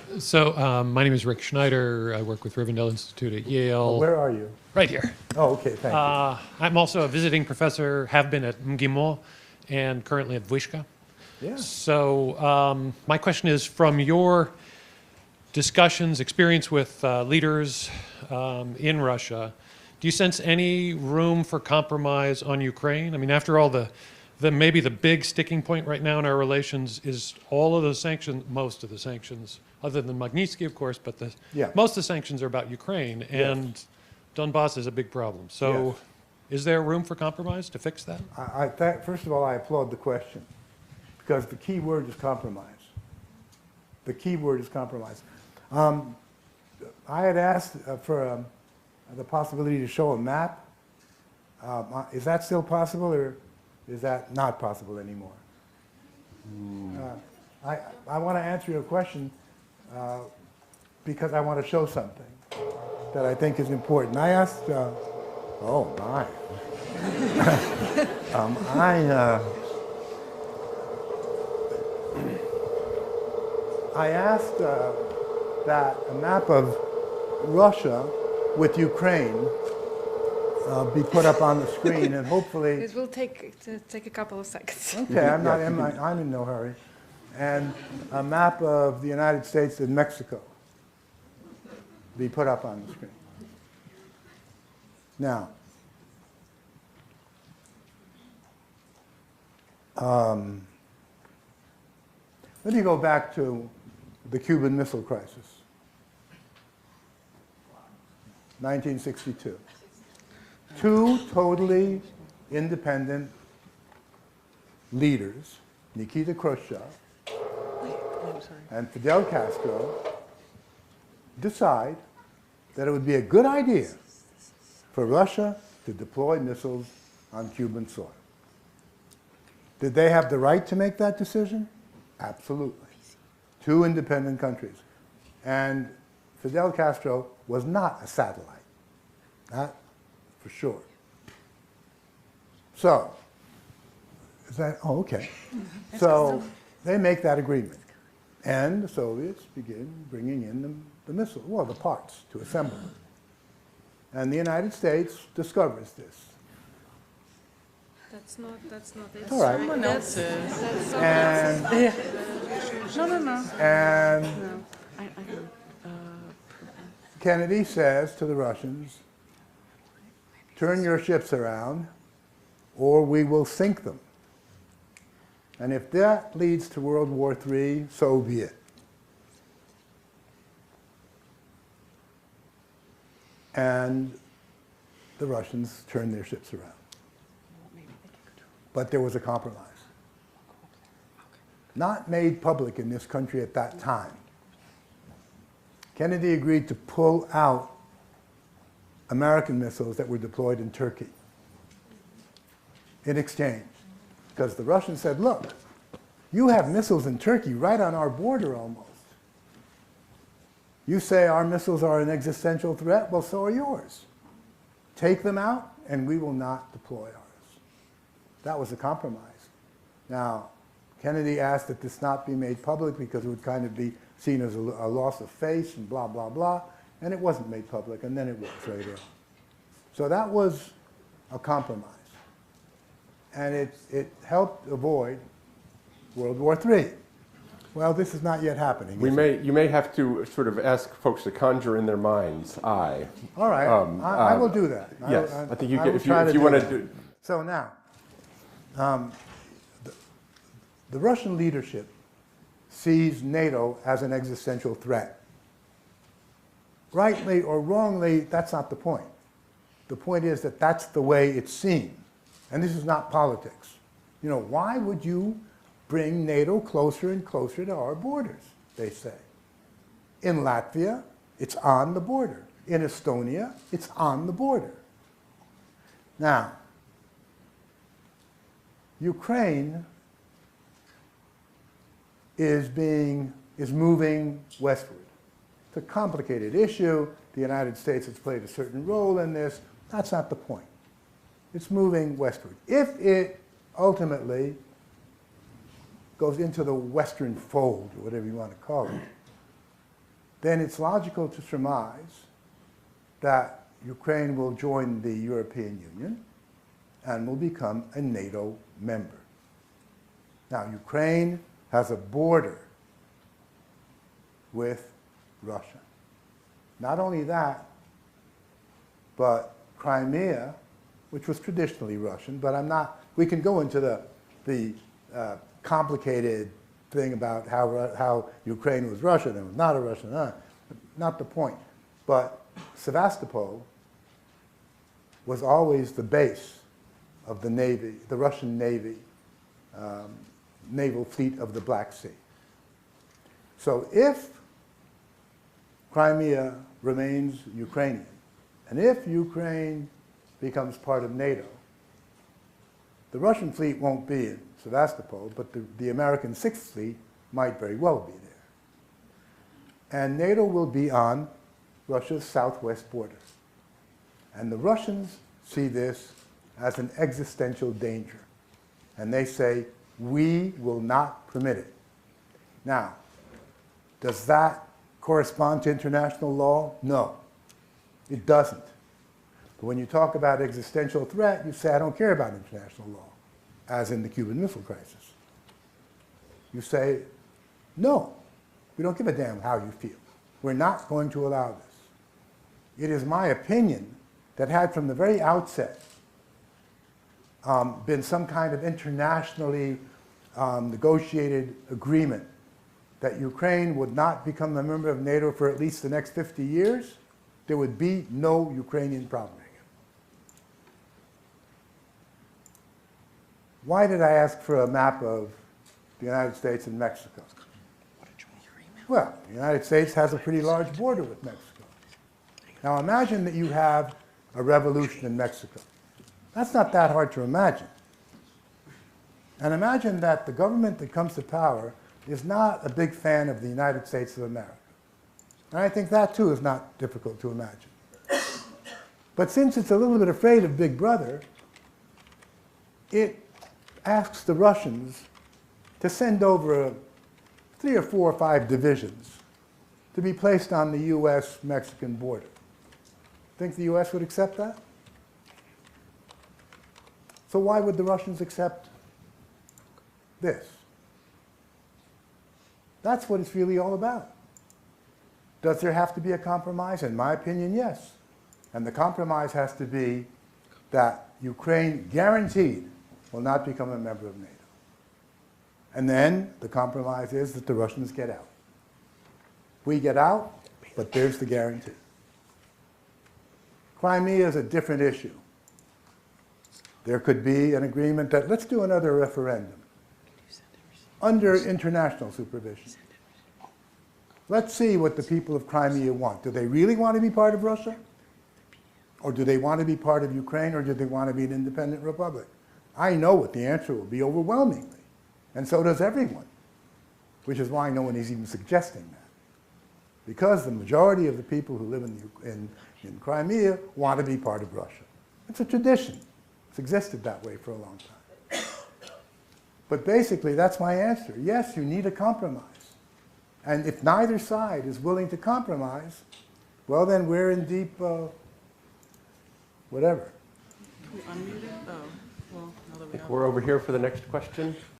My name is Rick Schneider. I work with Rivendell Institute at Yale. Where are you? Right here. Oh, okay, thank you. I'm also a visiting professor, have been at MGIMO, and currently at Vyška. Yeah. So my question is, from your discussions, experience with leaders in Russia, do you sense any room for compromise on Ukraine? I mean, after all, maybe the big sticking point right now in our relations is all of the sanctions, most of the sanctions, other than Magnitsky, of course, but most of the sanctions are about Ukraine, and Donbass is a big problem. So is there room for compromise to fix that? First of all, I applaud the question, because the key word is compromise. The key word is compromise. I had asked for the possibility to show a map. Is that still possible, or is that not possible anymore? I want to answer your question because I want to show something that I think is important. I asked, oh my. I asked that a map of Russia with Ukraine be put up on the screen, and hopefully... It will take a couple of seconds. Okay, I'm in no hurry. And a map of the United States and Mexico be put up on the screen. Now, let me go back to the Cuban Missile Crisis, 1962. Two totally independent leaders, Nikita Khrushchev and Fidel Castro, decide that it would be a good idea for Russia to deploy missiles on Cuban soil. Did they have the right to make that decision? Absolutely. Two independent countries. And Fidel Castro was not a satellite. That for sure. So, is that, oh, okay. So they make that agreement. And the Soviets begin bringing in the missiles, well, the parts to assemble them. And the United States discovers this. That's not it. All right. Someone else's. That's And, no. And No. Kennedy says to the Russians, turn your ships around or we will sink them. And if that leads to World War III, so be it. And the Russians turned their ships around. But there was a compromise. Not made public in this country at that time. Kennedy agreed to pull out American missiles that were deployed in Turkey in exchange. Because the Russians said, look, you have missiles in Turkey right on our border almost. You say our missiles are an existential threat, well, so are yours. Take them out, and we will not deploy ours. That was a compromise. Now, Kennedy asked that this not be made public because it would kind of be seen as a loss of face and blah, blah, blah. And it wasn't made public, and then it was later on. So that was a compromise. And it helped avoid World War III. Well, this is not yet happening. You may have to sort of ask folks to conjure in their mind's eye. All right, I will do that. Yes, I think if you want to do. So now, the Russian leadership sees NATO as an existential threat. Rightly or wrongly, that's not the point. The point is that that's the way it's seen. And this is not politics. You know, why would you bring NATO closer and closer to our borders, they say. In Latvia, it's on the border. In Estonia, it's on the border. Now, Ukraine is moving westward. It's a complicated issue. The United States has played a certain role in this. That's not the point. It's moving westward. If it ultimately goes into the Western fold, or whatever you want to call it, then it's logical to surmise that Ukraine will join the European Union and will become a NATO member. Now, Ukraine has a border with Russia. Not only that, but Crimea, which was traditionally Russian, but we can go into the complicated thing about how Ukraine was Russian and was not a Russian, not the point. But Sevastopol was always the base of the Navy, the Russian Navy, naval fleet of the Black Sea. So if Crimea remains Ukrainian, and if Ukraine becomes part of NATO, the Russian fleet won't be in Sevastopol, but the American Sixth Fleet might very well be there. And NATO will be on Russia's southwest border. And the Russians see this as an existential danger. And they say, we will not permit it. Now, does that correspond to international law? No, it doesn't. But when you talk about existential threat, you say, I don't care about international law, as in the Cuban Missile Crisis. You say, no, we don't give a damn how you feel. We're not going to allow this. It is my opinion that had from the very outset been some kind of internationally negotiated agreement that Ukraine would not become a member of NATO for at least the next 50 years, there would be no Ukrainian problem. Why did I ask for a map of the United States and Mexico? Well, the United States has a pretty large border with Mexico. Now imagine that you have a revolution in Mexico. That's not that hard to imagine. And imagine that the government that comes to power is not a big fan of the United States of America. And I think that too is not difficult to imagine. But since it's a little bit afraid of Big Brother, it asks the Russians to send over 3 or 4 or 5 divisions to be placed on the U.S.-Mexican border. Think the U.S. would accept that? So why would the Russians accept this? That's what it's really all about. Does there have to be a compromise? In my opinion, yes. And the compromise has to be that Ukraine guaranteed will not become a member of NATO. And then the compromise is that the Russians get out. We get out, but there's the guarantee. Crimea is a different issue. There could be an agreement that let's do another referendum under international supervision. Let's see what the people of Crimea want. Do they really want to be part of Russia? Or do they want to be part of Ukraine, or do they want to be an independent republic? I know what the answer will be overwhelmingly, and so does everyone, which is why no one is even suggesting that. Because the majority of the people who live in Crimea want to be part of Russia. It's a tradition. It's existed that way for a long time. But basically, that's my answer. Yes, you need a compromise. And if neither side is willing to compromise, well, then we're in deep, whatever. Unmuted? Oh, well, now that we have. We're over here for the next question.